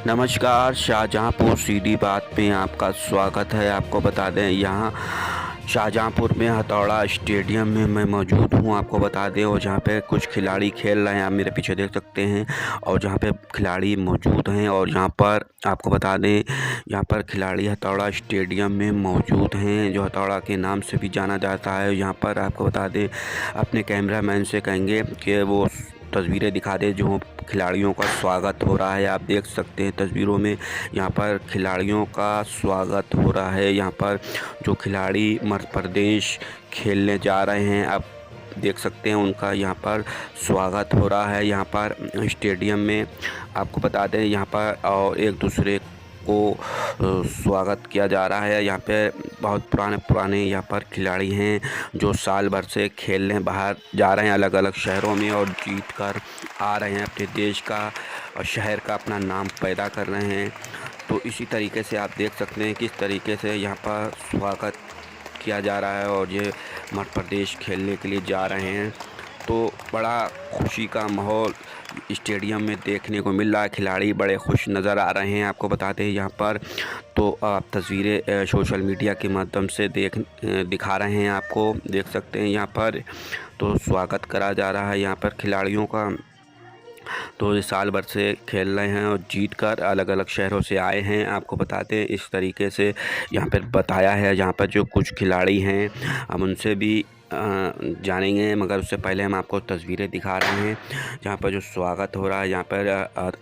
नमस्कार, शाहजहाँपुर सीधी बात में आपका स्वागत है। आपको बता दें, यहाँ शाहजहाँपुर में हथौड़ा स्टेडियम में मैं मौजूद हूँ। आपको बता दें, और जहाँ पे कुछ खिलाड़ी खेल रहे हैं, आप मेरे पीछे देख सकते हैं। और जहाँ पे खिलाड़ी मौजूद हैं, और यहाँ पर आपको बता दें, यहाँ पर खिलाड़ी हथौड़ा स्टेडियम में मौजूद हैं, जो हथौड़ा के नाम से भी जाना जाता है। यहाँ पर आपको बता दें, अपने कैमरामैन से कहेंगे कि वो तस्वीरें दिखा दे जो खिलाड़ियों का स्वागत हो रहा है। आप देख सकते हैं तस्वीरों में, यहाँ पर खिलाड़ियों का स्वागत हो रहा है। यहाँ पर जो खिलाड़ी मध्य प्रदेश खेलने जा रहे हैं, आप देख सकते हैं उनका यहाँ पर स्वागत हो रहा है। यहाँ पर स्टेडियम में आपको बता दें, यहाँ पर और एक दूसरे को स्वागत किया जा रहा है। यहाँ पे बहुत पुराने यहाँ पर खिलाड़ी हैं जो साल भर से खेलने बाहर जा रहे हैं अलग अलग शहरों में, और जीत कर आ रहे हैं, अपने देश का और शहर का अपना नाम पैदा कर रहे हैं। तो इसी तरीके से आप देख सकते हैं किस तरीके से यहाँ पर स्वागत किया जा रहा है, और ये मध्य प्रदेश खेलने के लिए जा रहे हैं। तो बड़ा खुशी का माहौल स्टेडियम में देखने को मिल रहा है। खिलाड़ी बड़े खुश नज़र आ रहे हैं। आपको बताते हैं यहाँ पर, तो आप तस्वीरें सोशल मीडिया के माध्यम से दिखा रहे हैं, आपको देख सकते हैं। यहाँ पर तो स्वागत करा जा रहा है यहाँ पर खिलाड़ियों का। तो ये साल भर से खेल रहे हैं और जीत कर अलग अलग शहरों से आए हैं। आपको बताते हैं इस तरीके से यहाँ पर बताया है। यहाँ पर जो कुछ खिलाड़ी हैं, हम उनसे भी जानेंगे, मगर उससे पहले हम आपको तस्वीरें दिखा रहे हैं जहाँ पर जो स्वागत हो रहा है। यहाँ पर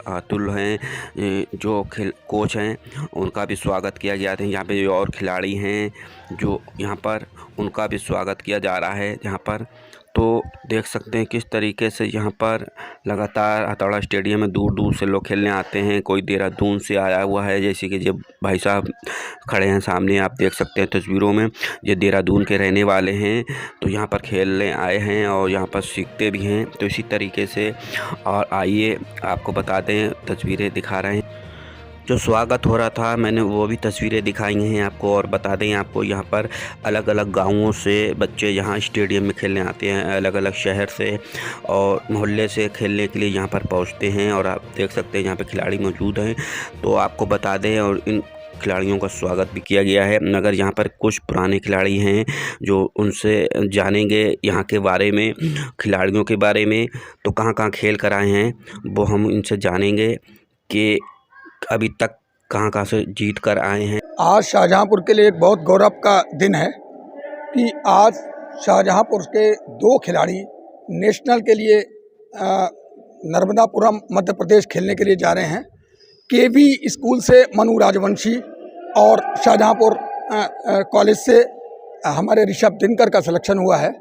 अतुल हैं जो कोच हैं, उनका भी स्वागत किया गया था। यहाँ पे जो और खिलाड़ी हैं जो यहाँ पर, उनका भी स्वागत किया जा रहा है यहाँ पर। तो देख सकते हैं किस तरीके से यहाँ पर लगातार हथौड़ा स्टेडियम में दूर दूर से लोग खेलने आते हैं। कोई देहरादून से आया हुआ है, जैसे कि जब भाई साहब खड़े हैं सामने, आप देख सकते हैं तस्वीरों में, ये देहरादून के रहने वाले हैं। तो यहाँ पर खेलने आए हैं और यहाँ पर सीखते भी हैं। तो इसी तरीके से, और आइए आपको बता दें, तस्वीरें दिखा रहे हैं जो स्वागत हो रहा था, मैंने वो भी तस्वीरें दिखाई हैं आपको। और बता दें आपको, यहाँ पर अलग अलग गांवों से बच्चे यहाँ स्टेडियम में खेलने आते हैं, अलग अलग शहर से और मोहल्ले से खेलने के लिए यहाँ पर पहुँचते हैं। और आप देख सकते हैं यहाँ पे खिलाड़ी मौजूद हैं। तो आपको बता दें, और इन खिलाड़ियों का स्वागत भी किया गया है। मगर यहाँ पर कुछ पुराने खिलाड़ी हैं जो, उनसे जानेंगे यहाँ के बारे में, खिलाड़ियों के बारे में। तो कहाँ कहाँ खेल कर आए हैं वो हम इनसे जानेंगे कि अभी तक कहाँ से जीत कर आए हैं। आज शाहजहाँपुर के लिए एक बहुत गौरव का दिन है कि आज शाहजहाँपुर के दो खिलाड़ी नेशनल के लिए नर्मदापुरम मध्य प्रदेश खेलने के लिए जा रहे हैं। केवी स्कूल से मनु राजवंशी और शाहजहाँपुर कॉलेज से हमारे ऋषभ दिनकर का सिलेक्शन हुआ है।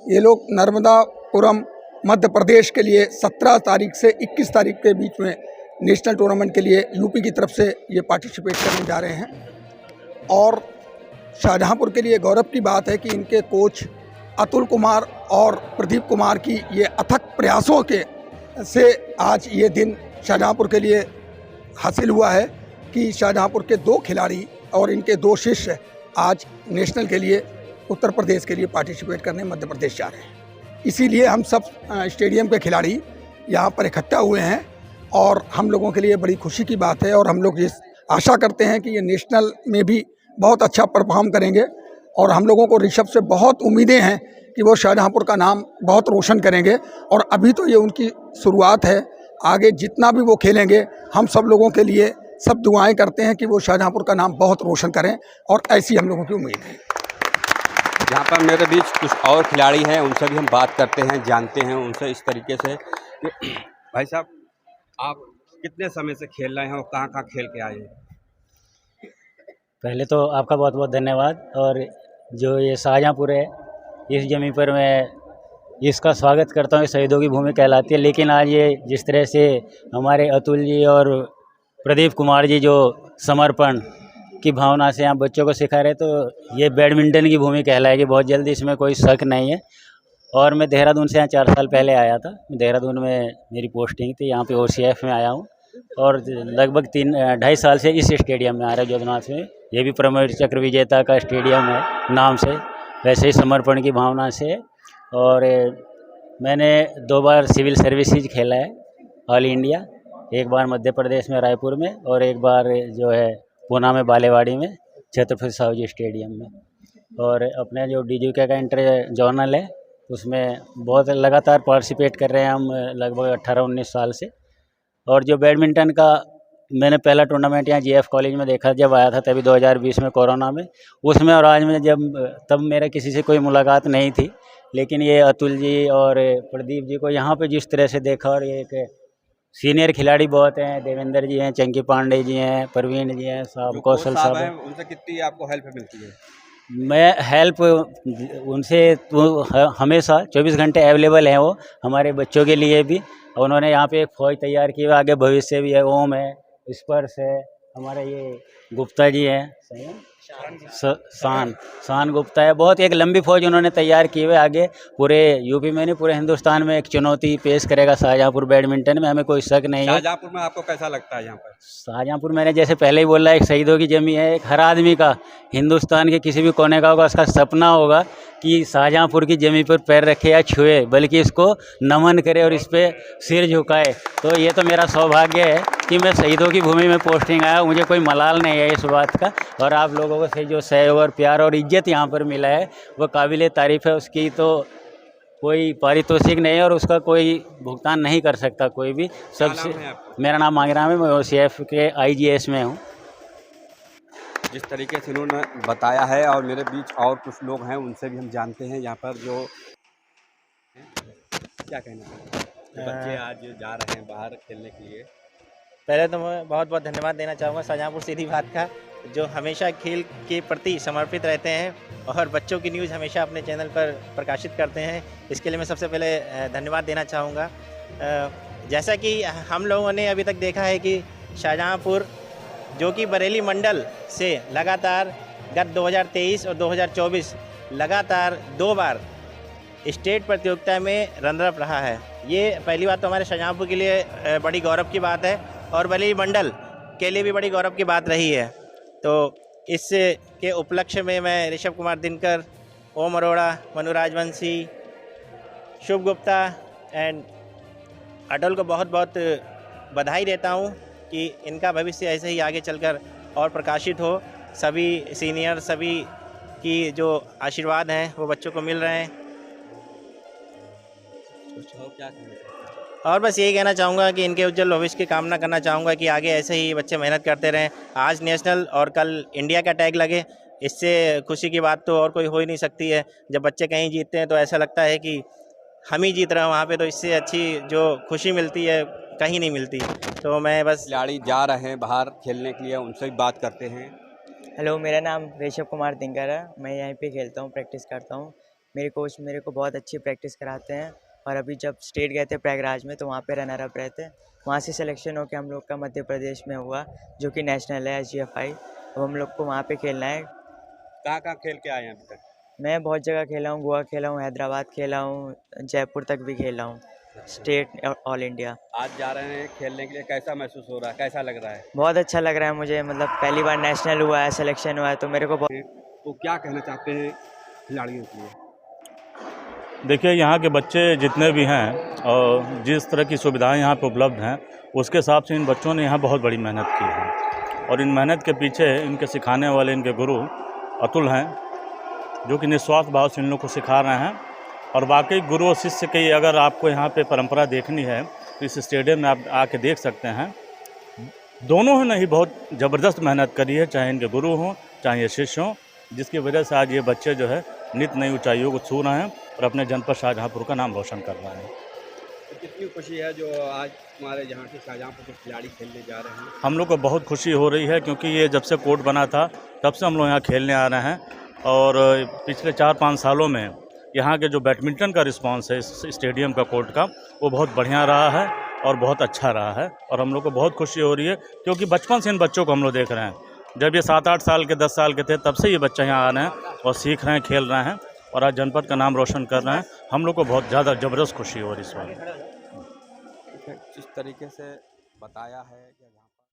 ये लोग नर्मदापुरम मध्य प्रदेश के लिए 17 तारीख से 21 तारीख के बीच में नेशनल टूर्नामेंट के लिए यूपी की तरफ से ये पार्टिसिपेट करने जा रहे हैं। और शाहजहाँपुर के लिए गौरव की बात है कि इनके कोच अतुल कुमार और प्रदीप कुमार की ये अथक प्रयासों के से आज ये दिन शाहजहाँपुर के लिए हासिल हुआ है कि शाहजहाँपुर के दो खिलाड़ी और इनके दो शिष्य आज नेशनल के लिए उत्तर प्रदेश के लिए पार्टिसिपेट करने मध्य प्रदेश जा रहे हैं। इसीलिए हम सब स्टेडियम के खिलाड़ी यहाँ पर इकट्ठा हुए हैं, और हम लोगों के लिए बड़ी खुशी की बात है। और हम लोग ये आशा करते हैं कि ये नेशनल में भी बहुत अच्छा परफॉर्म करेंगे। और हम लोगों को ऋषभ से बहुत उम्मीदें हैं कि वो शाहजहाँपुर का नाम बहुत रोशन करेंगे। और अभी तो ये उनकी शुरुआत है, आगे जितना भी वो खेलेंगे, हम सब लोगों के लिए सब दुआएं करते हैं कि वो शाहजहाँपुर का नाम बहुत रोशन करें, और ऐसी हम लोगों की उम्मीद है। यहाँ पर मेरे बीच कुछ और खिलाड़ी हैं, उनसे भी हम बात करते हैं, जानते हैं उनसे इस तरीके से। भाई साहब, आप कितने समय से खेल रहे हैं और कहाँ कहाँ खेल के आए हैं? पहले तो आपका बहुत बहुत धन्यवाद। और जो ये शाहजहाँपुर है, इस ज़मीन पर मैं इसका स्वागत करता हूँ। शहीदों की भूमि कहलाती है। लेकिन आज ये जिस तरह से हमारे अतुल जी और प्रदीप कुमार जी जो समर्पण की भावना से यहाँ बच्चों को सिखा रहे, तो ये बैडमिंटन की भूमि कहलाएगी बहुत जल्दी, इसमें कोई शक नहीं है। और मैं देहरादून से यहाँ 4 साल पहले आया था। देहरादून में मेरी पोस्टिंग थी, यहाँ पे OCF में आया हूँ। और लगभग 2.5 साल से इस स्टेडियम में आ रहा है जोधनाथ में। ये भी प्रमोद चक्र विजेता का स्टेडियम है नाम से, वैसे ही समर्पण की भावना से। और मैंने 2 बार सिविल सर्विसेज खेला है ऑल इंडिया, एक बार मध्य प्रदेश में रायपुर में और एक बार जो है पूना में बालेवाड़ी में छत्रपति साहू जी स्टेडियम में। और अपने जो DGK का इंटर जोनल है उसमें बहुत लगातार पार्टिसिपेट कर रहे हैं हम लगभग 18-19 साल से। और जो बैडमिंटन का मैंने पहला टूर्नामेंट यहाँ GF कॉलेज में देखा जब आया था, तभी 2020 में कोरोना में, उसमें और आज में तब मेरा किसी से कोई मुलाकात नहीं थी, लेकिन ये अतुल जी और प्रदीप जी को यहाँ पे जिस तरह से देखा, और ये एक सीनियर खिलाड़ी बहुत हैं, देवेंद्र जी हैं, चंकी पांडे जी हैं, प्रवीण जी हैं, साहब कौशल साहब हैं, उनसे कितनी आपको हेल्प मिलती है? मैं हेल्प उनसे तो हमेशा 24 घंटे अवेलेबल हैं वो हमारे बच्चों के लिए भी। उन्होंने यहाँ पे एक फौज तैयार की है, आगे भविष्य भी है। ओम है, स्पर्श है, हमारे ये गुप्ता जी हैं, सही है, शान गुप्ता है। बहुत एक लंबी फौज उन्होंने तैयार की हुई, आगे पूरे यूपी में नहीं पूरे हिंदुस्तान में एक चुनौती पेश करेगा शाहजहाँपुर बैडमिंटन में, हमें कोई शक नहीं है। शाहजहाँपुर में आपको कैसा लगता है यहाँ पर? शाहजहाँपुर मैंने जैसे पहले ही बोला, एक शहीदों की जमी है, एक हर आदमी का हिंदुस्तान के किसी भी कोने का होगा, उसका सपना होगा कि शाहजहाँपुर की जमी पर पैर रखे या छुए, बल्कि इसको नमन करे और इस पर सिर झुकाए। तो ये तो मेरा सौभाग्य है कि मैं शहीदों की भूमि में पोस्टिंग आया, मुझे कोई मलाल नहीं है इस बात का। और आप लोगों से जो सहयोग और प्यार और इज्जत यहाँ पर मिला है वो काबिले तारीफ़ है, उसकी तो कोई पारितोषिक नहीं है और उसका कोई भुगतान नहीं कर सकता कोई भी। सबसे मेरा नाम मांगराम है, मैं OCF के IGS में हूँ। जिस तरीके से उन्होंने बताया है, और मेरे बीच और कुछ लोग हैं, उनसे भी हम जानते हैं यहाँ पर जो क्या कहना है, बच्चे आज जा रहे हैं बाहर खेलने के लिए। पहले तो मैं बहुत बहुत धन्यवाद देना चाहूँगा शाहजहाँपुर सीधी बात का, जो हमेशा खेल के प्रति समर्पित रहते हैं और बच्चों की न्यूज़ हमेशा अपने चैनल पर प्रकाशित करते हैं। इसके लिए मैं सबसे पहले धन्यवाद देना चाहूँगा। जैसा कि हम लोगों ने अभी तक देखा है कि शाहजहाँपुर जो कि बरेली मंडल से लगातार गत 2023 और 2024 लगातार 2 बार स्टेट प्रतियोगिता में रनर अप रहा है। ये पहली बात तो हमारे शाहजहाँपुर के लिए बड़ी गौरव की बात है और बरेली मंडल के लिए भी बड़ी गौरव की बात रही है। तो इस के उपलक्ष्य में मैं ऋषभ कुमार दिनकर, ओम अरोड़ा, मनु राजवंशी, शुभ गुप्ता एंड अटल को बहुत बहुत बधाई देता हूँ कि इनका भविष्य ऐसे ही आगे चलकर और प्रकाशित हो। सभी सीनियर सभी की जो आशीर्वाद हैं वो बच्चों को मिल रहे हैं। और बस यही कहना चाहूँगा कि इनके उज्जवल भविष्य की कामना करना चाहूँगा कि आगे ऐसे ही बच्चे मेहनत करते रहें। आज नेशनल और कल इंडिया का टैग लगे, इससे खुशी की बात तो और कोई हो ही नहीं सकती है। जब बच्चे कहीं जीतते हैं तो ऐसा लगता है कि हम ही जीत रहे हैं वहाँ पे, तो इससे अच्छी जो खुशी मिलती है कहीं नहीं मिलती। तो मैं बस खिलाड़ी जा रहे हैं बाहर खेलने के लिए, उनसे भी बात करते हैं। हेलो, मेरा नाम ऋषभ कुमार दिनकर है। मैं यहीं पे खेलता हूँ, प्रैक्टिस करता हूँ। मेरे कोच मेरे को बहुत अच्छी प्रैक्टिस कराते हैं। और अभी जब स्टेट गए थे प्रयागराज में तो वहाँ पे रनर अप रहे थे, वहाँ से सिलेक्शन होकर हम लोग का मध्य प्रदेश में हुआ जो कि नेशनल है SGFI। अब हम लोग को वहाँ पे खेलना है। कहाँ कहाँ खेल के आए हैं अभी तक? मैं बहुत जगह खेला हूँ, गोवा खेला हूँ, हैदराबाद खेला हूँ, जयपुर तक भी खेला हूँ, स्टेट ऑल इंडिया। आज जा रहे हैं खेलने के लिए, कैसा महसूस हो रहा है, कैसा लग रहा है? बहुत अच्छा लग रहा है मुझे, मतलब पहली बार नेशनल हुआ है, सिलेक्शन हुआ है, तो मेरे को तो क्या कहना चाहते हैं खिलाड़ियों के लिए? देखिए, यहाँ के बच्चे जितने भी हैं और जिस तरह की सुविधाएं यहाँ पे उपलब्ध हैं, उसके हिसाब से इन बच्चों ने यहाँ बहुत बड़ी मेहनत की है। और इन मेहनत के पीछे इनके सिखाने वाले इनके गुरु अतुल हैं, जो कि निस्वार्थ भाव से इन लोग को सिखा रहे हैं। और वाकई गुरु और शिष्य की अगर आपको यहाँ पे परंपरा देखनी है तो इस स्टेडियम में आप आके देख सकते हैं। दोनों ने ही बहुत ज़बरदस्त मेहनत करी है, चाहे इनके गुरु हों चाहे ये शिष्य हों, जिसकी वजह से आज ये बच्चे जो है नित नई ऊंचाइयों को छू रहे हैं और अपने जनपद शाहजहाँपुर का नाम रोशन कर रहे हैं। तो कितनी खुशी है जो आज हमारे यहाँ के शाहजहाँपुर के खिलाड़ी खेलने जा रहे हैं? हम लोग को बहुत खुशी हो रही है, क्योंकि ये जब से कोर्ट बना था तब से हम लोग यहाँ खेलने आ रहे हैं। और पिछले 4-5 सालों में यहाँ के जो बैडमिंटन का रिस्पांस है इस स्टेडियम का, कोर्ट का, वो बहुत बढ़िया रहा है और बहुत अच्छा रहा है। और हम लोग को बहुत खुशी हो रही है, क्योंकि बचपन से इन बच्चों को हम लोग देख रहे हैं। जब ये 7-8 साल के 10 साल के थे तब से ये बच्चे यहाँ आ रहे हैं और सीख रहे हैं, खेल रहे हैं और आज जनपद का नाम रोशन कर रहे हैं। हम लोग को बहुत ज़्यादा ज़बरदस्त खुशी हो रही है इस बार। जिस तरीके से बताया है कि